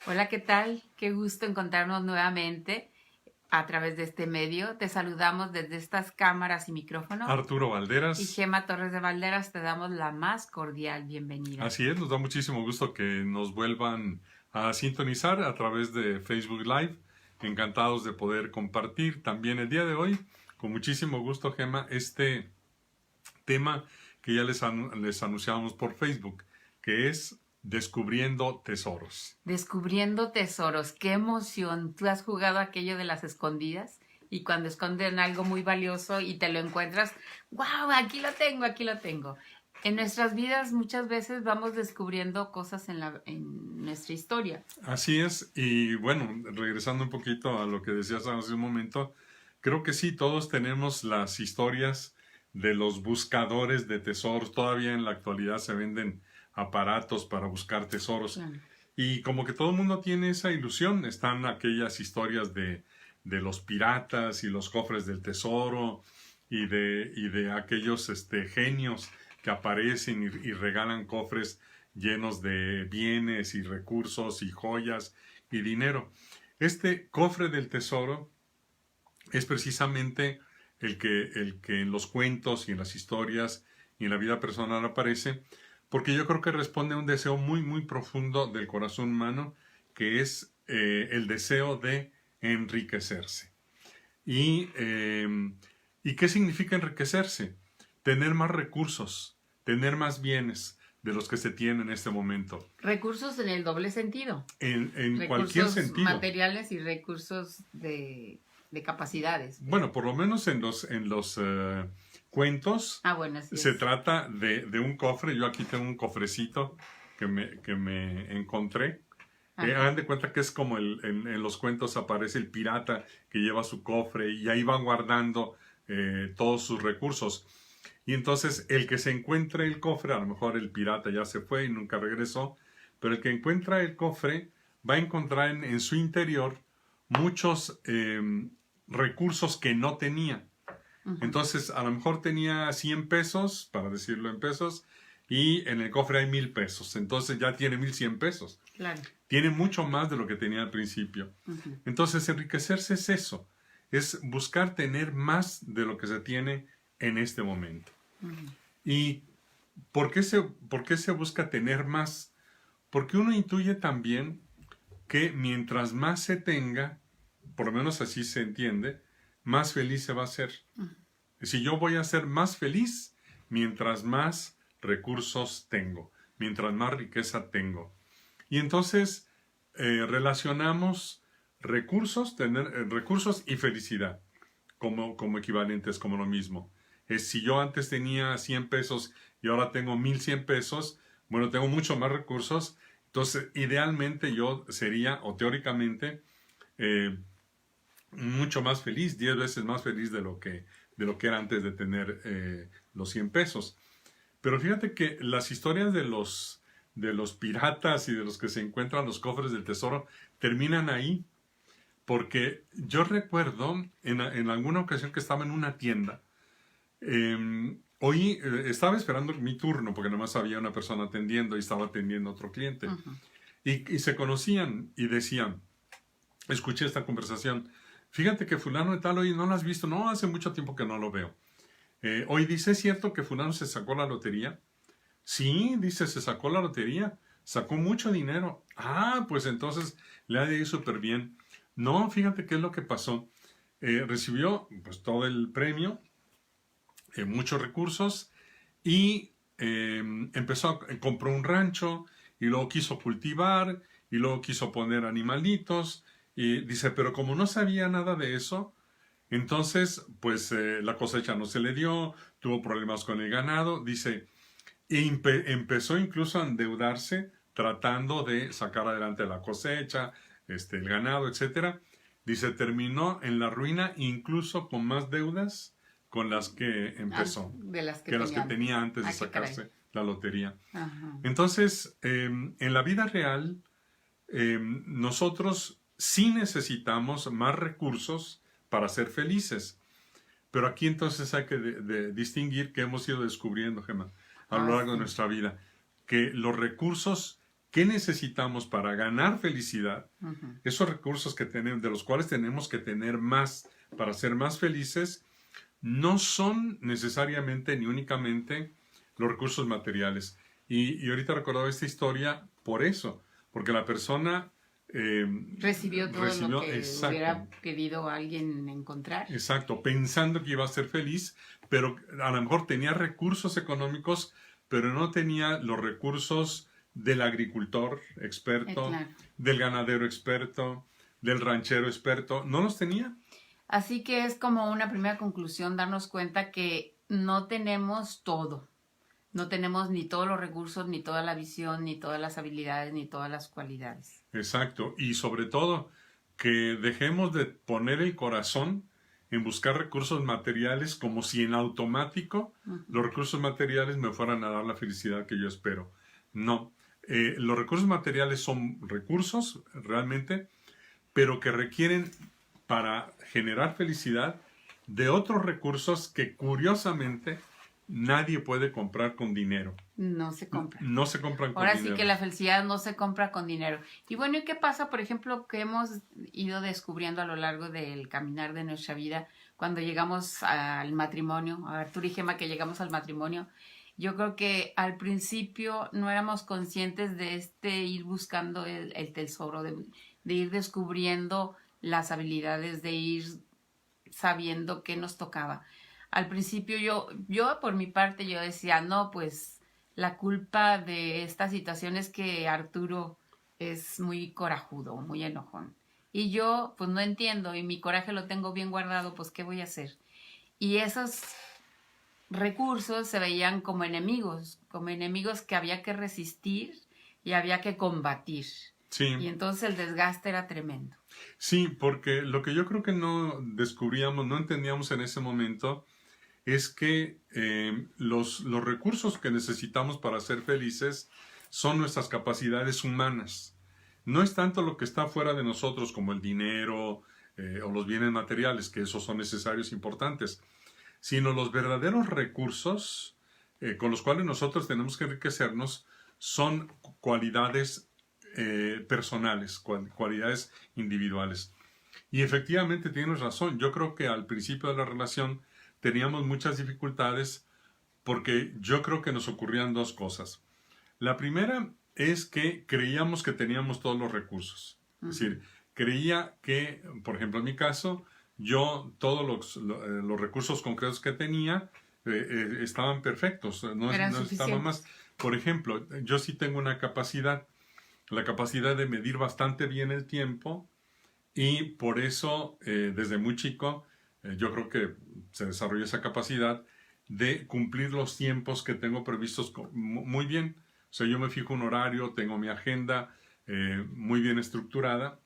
Hola, ¿qué tal? Qué gusto encontrarnos nuevamente a través de este medio. Te saludamos desde estas cámaras y micrófono. Arturo Y Valderas. Gema Torres de Valderas, te damos la más cordial bienvenida. Así es, nos da muchísimo gusto que nos vuelvan a sintonizar a través de Facebook Live. Encantados de poder compartir también el día de hoy, con muchísimo gusto, Gema, este tema que ya les anunciamos por Facebook, que es Descubriendo Tesoros. Descubriendo tesoros, qué emoción. ¿Tú has jugado aquello de las escondidas? Y cuando esconden algo muy valioso y te lo encuentras, ¡wow! Aquí lo tengo, aquí lo tengo. En nuestras vidas muchas veces vamos descubriendo cosas en nuestra historia. Así es, y bueno, regresando un poquito a lo que decías hace un momento, creo que sí, todos tenemos las historias de los buscadores de tesoros. Todavía en la actualidad se venden aparatos para buscar tesoros. Claro. Y como que todo el mundo tiene esa ilusión. Están aquellas historias de los piratas y los cofres del tesoro y de aquellos genios que aparecen y regalan cofres llenos de bienes y recursos y joyas y dinero. Este cofre del tesoro es precisamente el que en los cuentos y en las historias y en la vida personal aparece, porque yo creo que responde a un deseo muy, muy profundo del corazón humano, que es el deseo de enriquecerse. ¿Y qué significa enriquecerse? Tener más recursos, tener más bienes de los que se tienen en este momento. Recursos en el doble sentido. En cualquier Recursos sentido. materiales y recursos de capacidades. Bueno, por lo menos en los cuentos Bueno, así se es. trata de un cofre. Yo aquí tengo un cofrecito que me encontré. Hagan de cuenta que es como en los cuentos aparece el pirata que lleva su cofre y ahí van guardando todos sus recursos. Y entonces el que se encuentre el cofre, a lo mejor el pirata ya se fue y nunca regresó, pero el que encuentra el cofre va a encontrar en su interior muchos recursos que no tenía. Entonces, a lo mejor tenía 100 pesos, para decirlo en pesos, y en el cofre hay 1000 pesos. Entonces ya tiene 1100 pesos. Claro. Tiene mucho más de lo que tenía al principio. Entonces, enriquecerse es eso. Es buscar tener más de lo que se tiene en este momento. ¿Y por qué se busca tener más? Porque uno intuye también que mientras más se tenga, por lo menos así se entiende, más feliz se va a ser. Si yo voy a ser más feliz mientras más recursos tengo, mientras más riqueza tengo. Y entonces relacionamos recursos y felicidad como equivalentes, como lo mismo. Si yo antes tenía 100 pesos y ahora tengo 1100 pesos, bueno, tengo mucho más recursos, entonces idealmente yo sería, o teóricamente, mucho más feliz, 10 veces más feliz de lo que era antes de tener los 100 pesos. Pero fíjate que las historias de los piratas y de los que se encuentran los cofres del tesoro terminan ahí, porque yo recuerdo en alguna ocasión que estaba en una tienda, estaba esperando mi turno porque nomás había una persona atendiendo y estaba atendiendo a otro cliente. Y se conocían y decían, escuché esta conversación, fíjate que fulano de tal, hoy no lo has visto, no, hace mucho tiempo que no lo veo. Hoy dice, ¿es cierto que fulano se sacó la lotería? Sí, dice, se sacó la lotería, sacó mucho dinero. Ah, pues entonces le ha de ir súper bien. No, fíjate qué es lo que pasó. Recibió pues todo el premio, muchos recursos y compró un rancho y luego quiso cultivar y luego quiso poner animalitos y dice, pero como no sabía nada de eso, entonces pues la cosecha no se le dio, tuvo problemas con el ganado, dice, empezó incluso a endeudarse tratando de sacar adelante la cosecha, el ganado, etcétera. Dice, terminó en la ruina incluso con más deudas con las que empezó, De las que las que tenía antes de sacarse la lotería. Entonces, en la vida real, nosotros sí necesitamos más recursos para ser felices. Pero aquí entonces hay que distinguir que hemos ido descubriendo, Gemma, a lo largo de nuestra vida, que los recursos qué necesitamos para ganar felicidad, Ujú. esos recursos que tenemos, de los cuales tenemos que tener más para ser más felices, no son necesariamente ni únicamente los recursos materiales. Y ahorita recordaba esta historia por eso, porque la persona Recibió todo lo que hubiera exacto, querido alguien encontrar. exacto, pensando que iba a ser feliz, pero a lo mejor tenía recursos económicos, pero no tenía los recursos del agricultor experto, Claro. del ganadero experto, del ranchero experto, no los tenía. Así que es como una primera conclusión darnos cuenta que no tenemos todo. No tenemos ni todos los recursos, ni toda la visión, ni todas las habilidades, ni todas las cualidades. Exacto, y sobre todo que dejemos de poner el corazón en buscar recursos materiales como si en automático los recursos materiales me fueran a dar la felicidad que yo espero. No, los recursos materiales son recursos realmente, pero que requieren para generar felicidad de otros recursos que curiosamente nadie puede comprar con dinero. No se compra. No se compran con Ahora dinero. sí que la felicidad no se compra con dinero. Y bueno, ¿y qué pasa, por ejemplo, que hemos ido descubriendo a lo largo del caminar de nuestra vida cuando llegamos al matrimonio? A Arturo y Gemma, que llegamos al matrimonio. Yo creo que al principio no éramos conscientes de ir buscando el tesoro, de ir descubriendo las habilidades, de ir sabiendo qué nos tocaba. Al principio yo por mi parte yo decía, no, pues la culpa de esta situación es que Arturo es muy corajudo, muy enojón. Y yo pues no entiendo y mi coraje lo tengo bien guardado, pues ¿qué voy a hacer? Y esos recursos se veían como enemigos que había que resistir y había que combatir. Sí. Y entonces el desgaste era tremendo. Sí, porque lo que yo creo que no descubríamos, no entendíamos en ese momento, es que los recursos que necesitamos para ser felices son nuestras capacidades humanas. No es tanto lo que está fuera de nosotros como el dinero o los bienes materiales, que esos son necesarios e importantes, sino los verdaderos recursos con los cuales nosotros tenemos que enriquecernos son cualidades personales, cualidades individuales. Y efectivamente tienes razón. Yo creo que al principio de la relación teníamos muchas dificultades porque yo creo que nos ocurrían dos cosas. La primera es que creíamos que teníamos todos los recursos. Es decir, creía que, por ejemplo, en mi caso, yo todos los recursos concretos que tenía estaban perfectos. No necesitaba más. Por ejemplo, yo sí tengo una capacidad, la capacidad de medir bastante bien el tiempo y por eso desde muy chico yo creo que se desarrolló esa capacidad de cumplir los tiempos que tengo previstos muy bien. O sea, yo me fijo un horario, tengo mi agenda muy bien estructurada,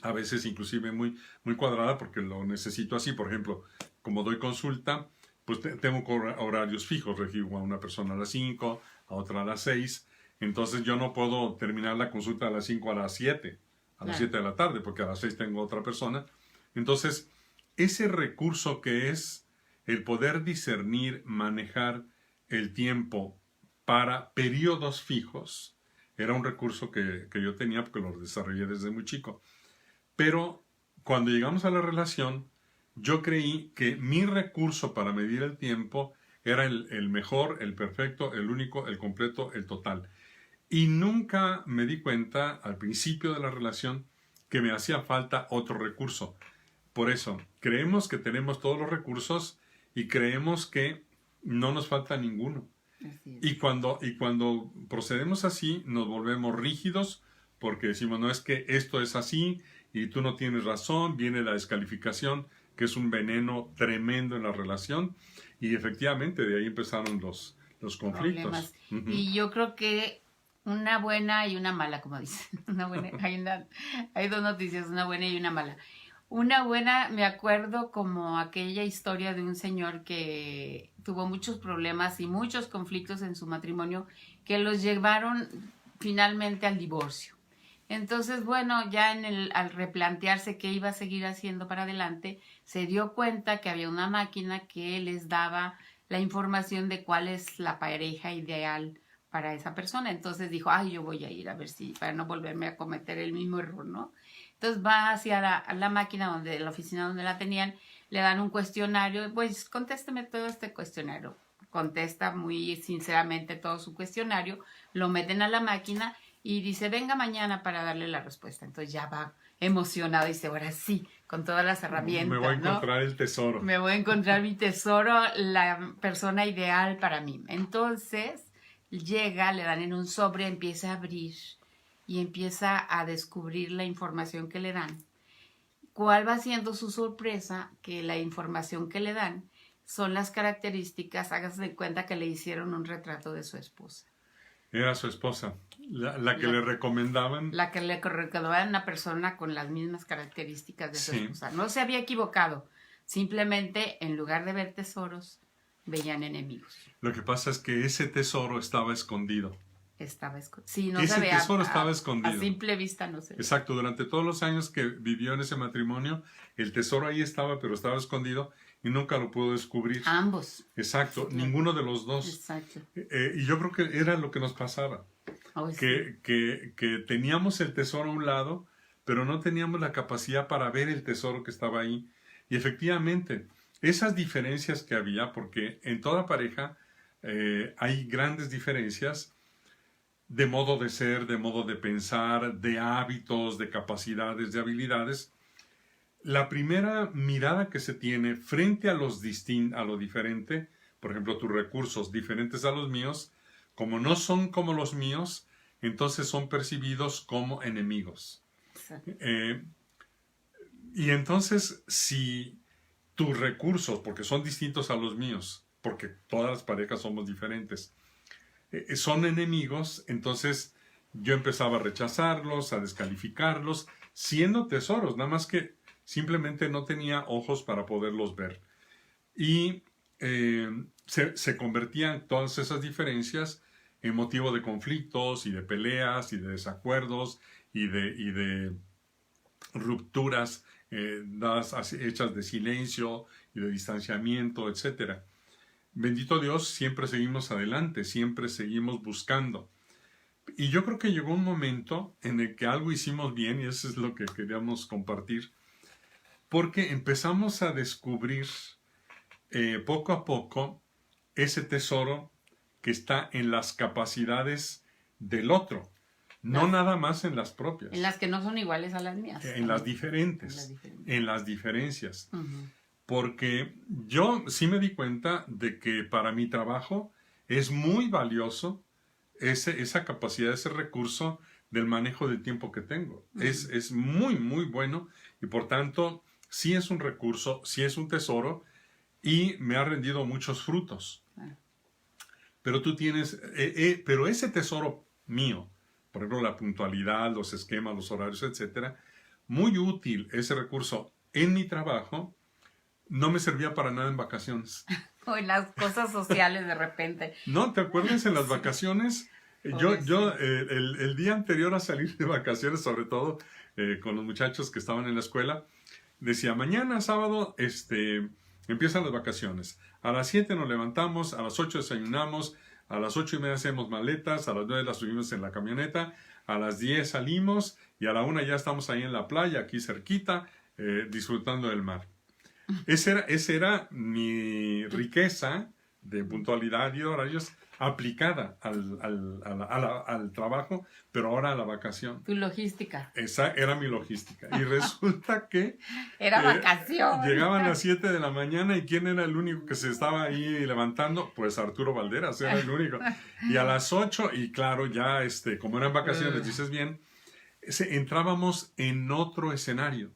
a veces inclusive muy cuadrada porque lo necesito así. Por ejemplo, como doy consulta, pues tengo horarios fijos, recibo a una persona a las 5, a otra a las 6, entonces yo no puedo terminar la consulta a las 5 a las 7, a las 7 de la tarde, porque a las 6 tengo otra persona. Entonces, ese recurso que es el poder discernir, manejar el tiempo para periodos fijos, era un recurso que yo tenía porque lo desarrollé desde muy chico. Pero cuando llegamos a la relación, yo creí que mi recurso para medir el tiempo era el mejor, el perfecto, el único, el completo, el total. Y nunca me di cuenta al principio de la relación que me hacía falta otro recurso. Por eso, creemos que tenemos todos los recursos y creemos que no nos falta ninguno. Y cuando procedemos así, nos volvemos rígidos porque decimos, no es que esto es así y tú no tienes razón, viene la descalificación, que es un veneno tremendo en la relación, y efectivamente de ahí empezaron los conflictos. Y yo creo que una buena y una mala, como dicen. Hay dos noticias, una buena y una mala. Una buena, me acuerdo como aquella historia de un señor que tuvo muchos problemas y muchos conflictos en su matrimonio que los llevaron finalmente al divorcio. Entonces, bueno, ya al replantearse qué iba a seguir haciendo para adelante, se dio cuenta que había una máquina que les daba la información de cuál es la pareja ideal para esa persona. Entonces dijo, ay, yo voy a ir a ver si, para no volverme a cometer el mismo error, ¿no? Entonces va hacia la máquina, la oficina donde la tenían, le dan un cuestionario, pues contésteme todo este cuestionario. Contesta muy sinceramente todo su cuestionario, lo meten a la máquina y dice, venga mañana para darle la respuesta. Entonces ya va emocionado y dice, ahora sí, con todas las herramientas. Me voy a encontrar el tesoro. Me voy a encontrar mi tesoro, la persona ideal para mí. Entonces llega, le dan en un sobre, empieza a abrir y empieza a descubrir la información que le dan. ¿Cuál va siendo su sorpresa? Que la información que le dan son las características, hágase de cuenta que le hicieron un retrato de su esposa. Era su esposa, la que le recomendaban. La que le recomendaban una persona con las mismas características de su Sí. esposa. No se había equivocado, simplemente en lugar de ver tesoros, veían enemigos. Lo que pasa es que ese tesoro estaba escondido. Estaba escondido. Sí, no Ese se veía, tesoro estaba escondido. A simple vista no se veía. Exacto, durante todos los años que vivió en ese matrimonio, el tesoro ahí estaba, pero estaba escondido y nunca lo pudo descubrir. Ambos. Exacto, ninguno de los dos. Exacto. Y yo creo que era lo que nos pasaba, Oh, sí. que teníamos el tesoro a un lado, pero no teníamos la capacidad para ver el tesoro que estaba ahí. Y efectivamente, esas diferencias que había, porque en toda pareja hay grandes diferencias de modo de ser, de modo de pensar, de hábitos, de capacidades, de habilidades. La primera mirada que se tiene frente a lo diferente, por ejemplo, tus recursos diferentes a los míos, como no son como los míos, entonces son percibidos como enemigos. Exacto. Y entonces, si tus recursos, porque son distintos a los míos, porque todas las parejas somos diferentes, son enemigos, entonces yo empezaba a rechazarlos, a descalificarlos, siendo tesoros, nada más que simplemente no tenía ojos para poderlos ver. Y se convertían todas esas diferencias en motivo de conflictos y de peleas y de desacuerdos y de rupturas hechas de silencio y de distanciamiento, etc. Bendito Dios, siempre seguimos adelante, siempre seguimos buscando. Y yo creo que llegó un momento en el que algo hicimos bien, y eso es lo que queríamos compartir, porque empezamos a descubrir poco a poco ese tesoro que está en las capacidades del otro, no nada más en las propias. En las que no son iguales a las mías. En las diferentes, en las diferencias. Porque yo sí me di cuenta de que para mi trabajo es muy valioso esa capacidad, ese recurso del manejo del tiempo que tengo. Es muy, muy bueno y por tanto sí es un recurso, sí es un tesoro y me ha rendido muchos frutos. Pero tú tienes, pero ese tesoro mío, por ejemplo la puntualidad, los esquemas, los horarios, etcétera, muy útil ese recurso en mi trabajo, no me servía para nada en vacaciones. O en las cosas sociales de repente. ¿No? ¿Te acuerdas en las vacaciones? El día anterior a salir de vacaciones, sobre todo con los muchachos que estaban en la escuela, decía, mañana sábado empiezan las vacaciones. A las 7 nos levantamos, a las 8 desayunamos, a las 8:30 hacemos maletas, a las 9 las subimos en la camioneta, a las 10 salimos y a la 1 ya estamos ahí en la playa, aquí cerquita, disfrutando del mar. Esa era mi riqueza de puntualidad y de horarios aplicada al trabajo, pero ahora a la vacación. Tu logística. Esa era mi logística. Y resulta que era vacación. Llegaban a las 7 de la mañana y ¿quién era el único que se estaba ahí levantando? Pues Arturo Valderas era el único. Y a las 8, y claro, ya como eran vacaciones, dices bien, entrábamos en otro escenario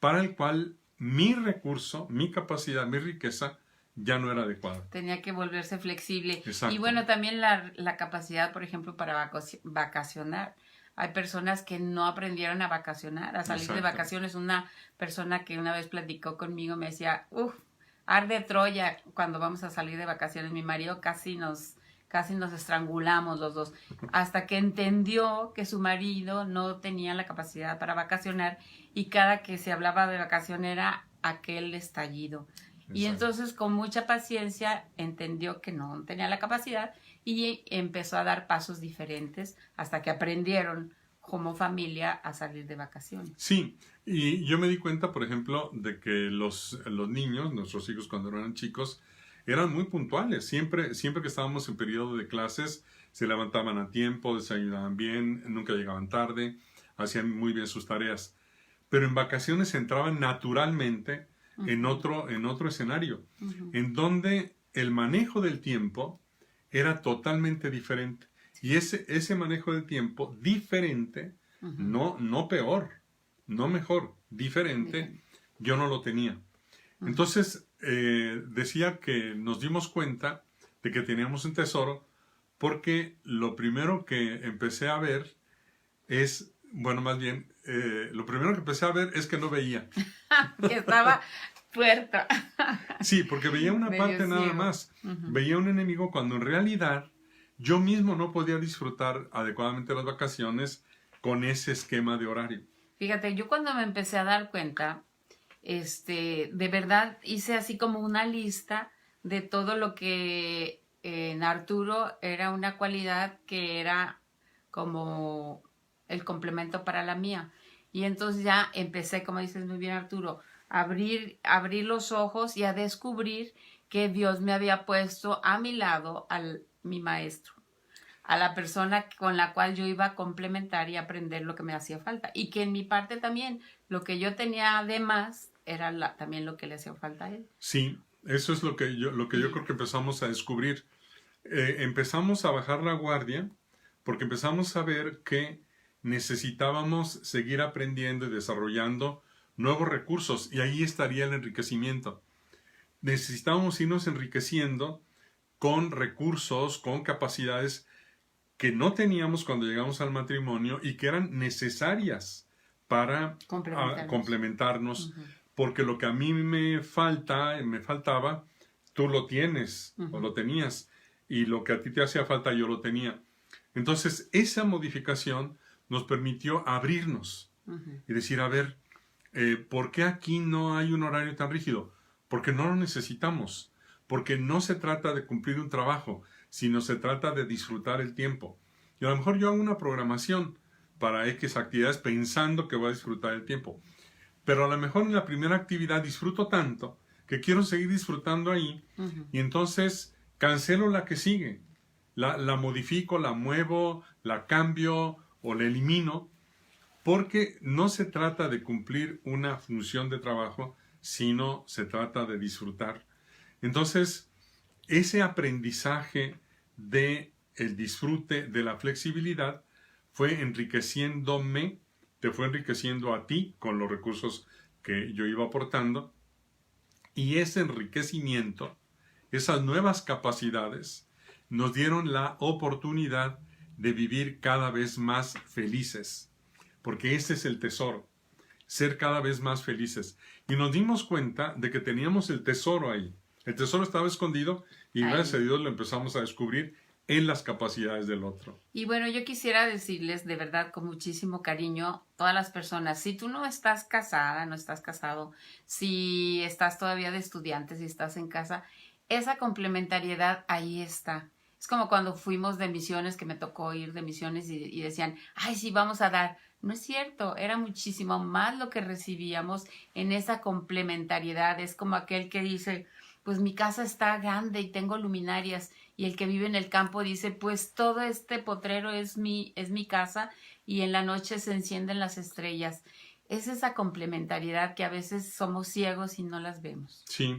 para el cual mi recurso, mi capacidad, mi riqueza ya no era adecuada. Tenía que volverse flexible. Exacto. Y bueno, también la capacidad, por ejemplo, para vacacionar. Hay personas que no aprendieron a vacacionar, a salir de vacaciones. Una persona que una vez platicó conmigo me decía, arde Troya cuando vamos a salir de vacaciones. Mi marido casi nos estrangulamos los dos, hasta que entendió que su marido no tenía la capacidad para vacacionar y cada que se hablaba de vacación era aquel estallido. Y entonces con mucha paciencia entendió que no tenía la capacidad y empezó a dar pasos diferentes hasta que aprendieron como familia a salir de vacaciones. Sí, y yo me di cuenta, por ejemplo, de que los niños, nuestros hijos cuando eran chicos, eran muy puntuales. Siempre que estábamos en periodo de clases, se levantaban a tiempo, desayunaban bien, nunca llegaban tarde, hacían muy bien sus tareas. Pero en vacaciones entraban naturalmente en otro escenario, en donde el manejo del tiempo era totalmente diferente. Y ese manejo del tiempo diferente, no peor, no mejor, diferente, yo no lo tenía. Entonces, decía que nos dimos cuenta de que teníamos un tesoro porque lo primero que empecé a ver es, bueno, más bien, lo primero que empecé a ver es que no veía. Que estaba puerto. Sí, porque veía una parte nada más. Veía un enemigo cuando en realidad yo mismo no podía disfrutar adecuadamente las vacaciones con ese esquema de horario. Fíjate, yo cuando me empecé a dar cuenta, de verdad hice así como una lista de todo lo que en Arturo era una cualidad que era como el complemento para la mía. Y entonces ya empecé, como dices muy bien Arturo, a abrir los ojos y a descubrir que Dios me había puesto a mi lado mi maestro, a la persona con la cual yo iba a complementar y aprender lo que me hacía falta. Y que en mi parte también, lo que yo tenía de más era también lo que le hacía falta a él. Sí, eso es lo que yo creo que empezamos a descubrir. Empezamos a bajar la guardia porque empezamos a ver que necesitábamos seguir aprendiendo y desarrollando nuevos recursos, y ahí estaría el enriquecimiento. Necesitábamos irnos enriqueciendo con recursos, con capacidades que no teníamos cuando llegamos al matrimonio y que eran necesarias para complementarnos, porque lo que a mí me faltaba, tú lo tienes o lo tenías, y lo que a ti te hacía falta yo lo tenía. Entonces esa modificación nos permitió abrirnos y decir, a ver, ¿por qué aquí no hay un horario tan rígido? Porque no lo necesitamos, porque no se trata de cumplir un trabajo, sino se trata de disfrutar el tiempo. Y a lo mejor yo hago una programación para X actividades pensando que voy a disfrutar el tiempo, pero a lo mejor en la primera actividad disfruto tanto que quiero seguir disfrutando ahí, y entonces cancelo la que sigue, la modifico, la muevo, la cambio o la elimino, porque no se trata de cumplir una función de trabajo, sino se trata de disfrutar. Entonces, ese aprendizaje de el disfrute, de la flexibilidad, fue enriqueciéndome, te fue enriqueciendo a ti con los recursos que yo iba aportando, y ese enriquecimiento, esas nuevas capacidades, nos dieron la oportunidad de vivir cada vez más felices, porque ese es el tesoro, ser cada vez más felices. Y nos dimos cuenta de que teníamos el tesoro ahí. El tesoro estaba escondido y gracias a Dios lo empezamos a descubrir en las capacidades del otro. Y bueno, yo quisiera decirles de verdad con muchísimo cariño, todas las personas, si tú no estás casada, no estás casado, si estás todavía de estudiante, si estás en casa, esa complementariedad ahí está. Es como cuando fuimos de misiones, que me tocó ir de misiones y decían, ay, sí, vamos a dar. No es cierto, era muchísimo más lo que recibíamos en esa complementariedad. Es como aquel que dice, pues mi casa está grande y tengo luminarias, y el que vive en el campo dice, pues todo este potrero es mi casa y en la noche se encienden las estrellas. Es esa complementariedad que a veces somos ciegos y no las vemos. Sí,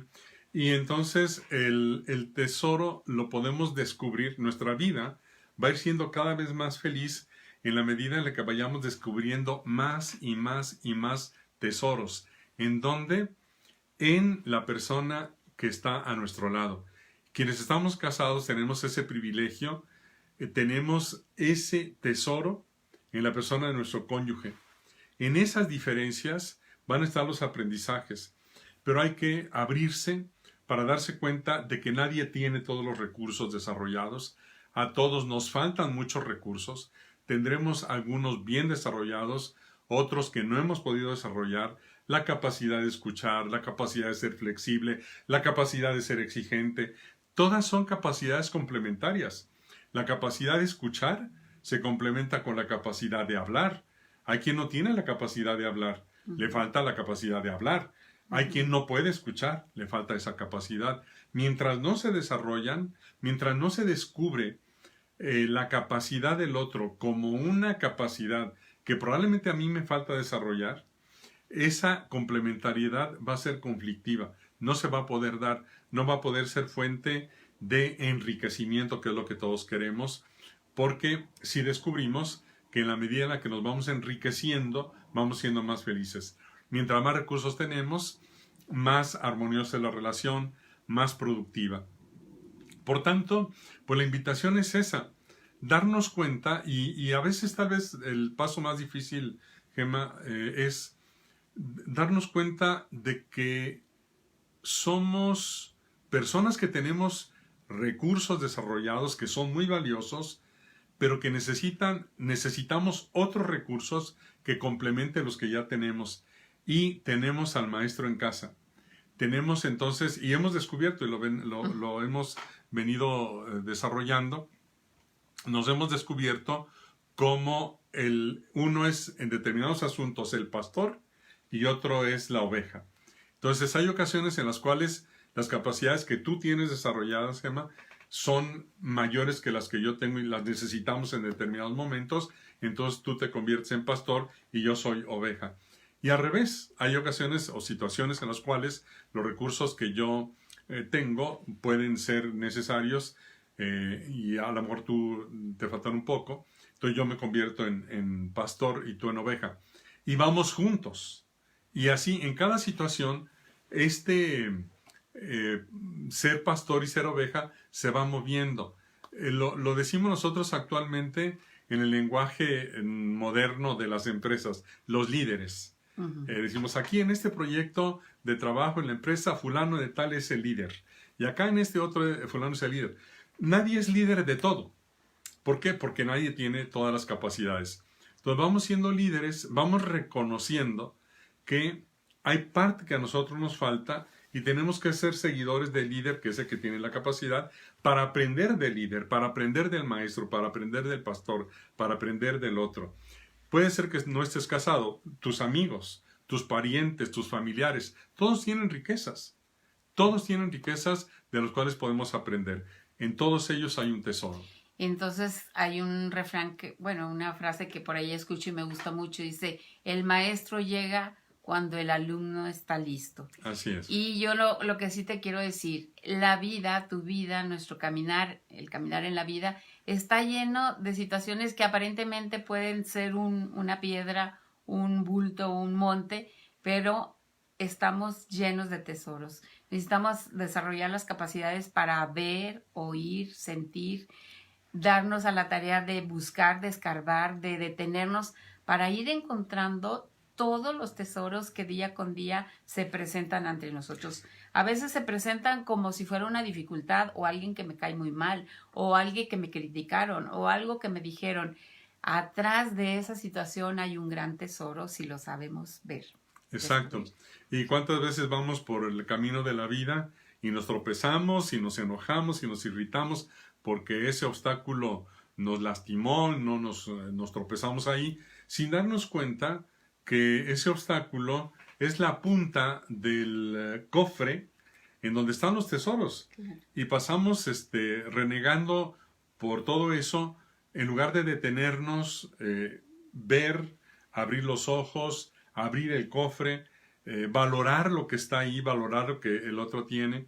y entonces el tesoro lo podemos descubrir, nuestra vida va a ir siendo cada vez más feliz en la medida en la que vayamos descubriendo más y más y más tesoros. ¿En dónde? En la persona que está a nuestro lado. Quienes estamos casados tenemos ese privilegio, tenemos ese tesoro en la persona de nuestro cónyuge. En esas diferencias van a estar los aprendizajes, pero hay que abrirse para darse cuenta de que nadie tiene todos los recursos desarrollados. A todos nos faltan muchos recursos. Tendremos algunos bien desarrollados, otros que no hemos podido desarrollar. La capacidad de escuchar, la capacidad de ser flexible, la capacidad de ser exigente. Todas son capacidades complementarias. La capacidad de escuchar se complementa con la capacidad de hablar. Hay quien no tiene la capacidad de hablar, le falta la capacidad de hablar. Hay quien no puede escuchar, le falta esa capacidad. Mientras no se desarrollan, mientras no se descubre la capacidad del otro como una capacidad que probablemente a mí me falta desarrollar, esa complementariedad va a ser conflictiva, no se va a poder dar, no va a poder ser fuente de enriquecimiento, que es lo que todos queremos, porque si descubrimos que en la medida en la que nos vamos enriqueciendo, vamos siendo más felices. Mientras más recursos tenemos, más armoniosa es la relación, más productiva. Por tanto, pues la invitación es esa, darnos cuenta, y a veces tal vez el paso más difícil, Gemma, es darnos cuenta de que somos personas que tenemos recursos desarrollados que son muy valiosos, pero que necesitamos otros recursos que complementen los que ya tenemos. Y tenemos al maestro en casa. Tenemos entonces, y hemos descubierto, y lo hemos venido desarrollando, nos hemos descubierto cómo uno es en determinados asuntos el pastor y otro es la oveja. Entonces hay ocasiones en las cuales las capacidades que tú tienes desarrolladas, Gemma, son mayores que las que yo tengo y las necesitamos en determinados momentos. Entonces tú te conviertes en pastor y yo soy oveja. Y al revés, hay ocasiones o situaciones en las cuales los recursos que yo tengo pueden ser necesarios y a lo mejor tú te faltan un poco. Entonces yo me convierto en pastor y tú en oveja. Y vamos juntos. Y así en cada situación, ser pastor y ser oveja se va moviendo. Lo decimos nosotros actualmente en el lenguaje moderno de las empresas, los líderes. Decimos, aquí en este proyecto de trabajo en la empresa, fulano de tal es el líder. Y acá en este otro, fulano es el líder. Nadie es líder de todo. ¿Por qué? Porque nadie tiene todas las capacidades. Entonces vamos siendo líderes, vamos reconociendo que hay parte que a nosotros nos falta y tenemos que ser seguidores del líder, que es el que tiene la capacidad, para aprender del líder, para aprender del maestro, para aprender del pastor, para aprender del otro. Puede ser que no estés casado, tus amigos, tus parientes, tus familiares, todos tienen riquezas. Todos tienen riquezas de las cuales podemos aprender. En todos ellos hay un tesoro. Entonces hay un refrán una frase que por ahí escucho y me gusta mucho, dice, el maestro llega cuando el alumno está listo. Así es. Y yo lo que sí te quiero decir, la vida, tu vida, nuestro caminar, el caminar en la vida, está lleno de situaciones que aparentemente pueden ser una piedra, un bulto, un monte, pero estamos llenos de tesoros. Necesitamos desarrollar las capacidades para ver, oír, sentir, darnos a la tarea de buscar, de escarbar, de detenernos para ir encontrando todos los tesoros que día con día se presentan ante nosotros. A veces se presentan como si fuera una dificultad o alguien que me cae muy mal o alguien que me criticaron o algo que me dijeron. Atrás de esa situación hay un gran tesoro si lo sabemos ver. Exacto. ¿Y cuántas veces vamos por el camino de la vida y nos tropezamos y nos enojamos y nos irritamos porque ese obstáculo nos lastimó, no nos tropezamos ahí, sin darnos cuenta que ese obstáculo es la punta del cofre en donde están los tesoros. Y pasamos renegando por todo eso, en lugar de detenernos, ver, abrir los ojos, abrir el cofre, valorar lo que está ahí, valorar lo que el otro tiene,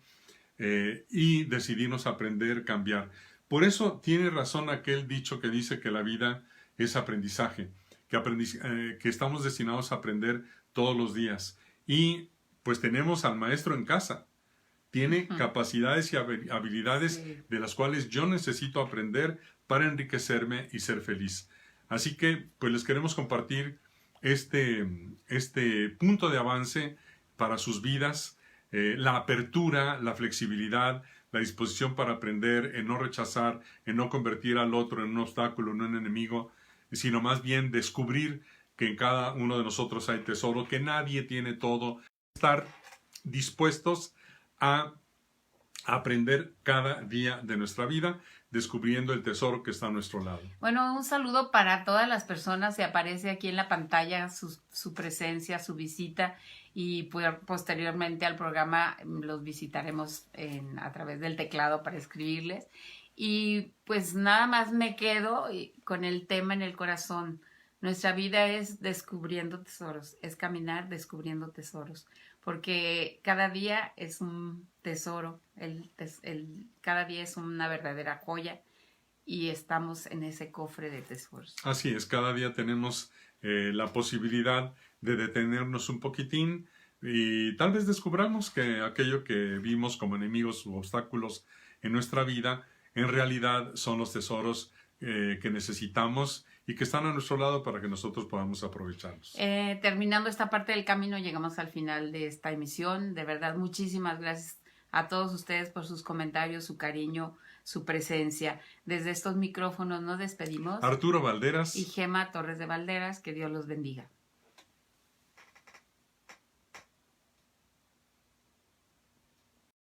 y decidirnos aprender, cambiar. Por eso tiene razón aquel dicho que dice que la vida es aprendizaje. Que estamos destinados a aprender todos los días. Y pues tenemos al maestro en casa. Tiene capacidades y habilidades de las cuales yo necesito aprender para enriquecerme y ser feliz. Así que pues les queremos compartir este punto de avance para sus vidas, la apertura, la flexibilidad, la disposición para aprender, en no rechazar, en no convertir al otro en un obstáculo, en un enemigo, sino más bien descubrir que en cada uno de nosotros hay tesoro, que nadie tiene todo. Estar dispuestos a aprender cada día de nuestra vida, descubriendo el tesoro que está a nuestro lado. Bueno, un saludo para todas las personas. Se aparece aquí en la pantalla su presencia, su visita, y posteriormente al programa los visitaremos a través del teclado para escribirles. Y pues nada más me quedo con el tema en el corazón. Nuestra vida es descubriendo tesoros, es caminar descubriendo tesoros, porque cada día es un tesoro, cada día es una verdadera joya y estamos en ese cofre de tesoros. Así es, cada día tenemos la posibilidad de detenernos un poquitín y tal vez descubramos que aquello que vimos como enemigos u obstáculos en nuestra vida en realidad son los tesoros que necesitamos y que están a nuestro lado para que nosotros podamos aprovecharlos. Terminando esta parte del camino, llegamos al final de esta emisión. De verdad, muchísimas gracias a todos ustedes por sus comentarios, su cariño, su presencia. Desde estos micrófonos nos despedimos. Arturo Valderas y Gema Torres de Valderas. Que Dios los bendiga.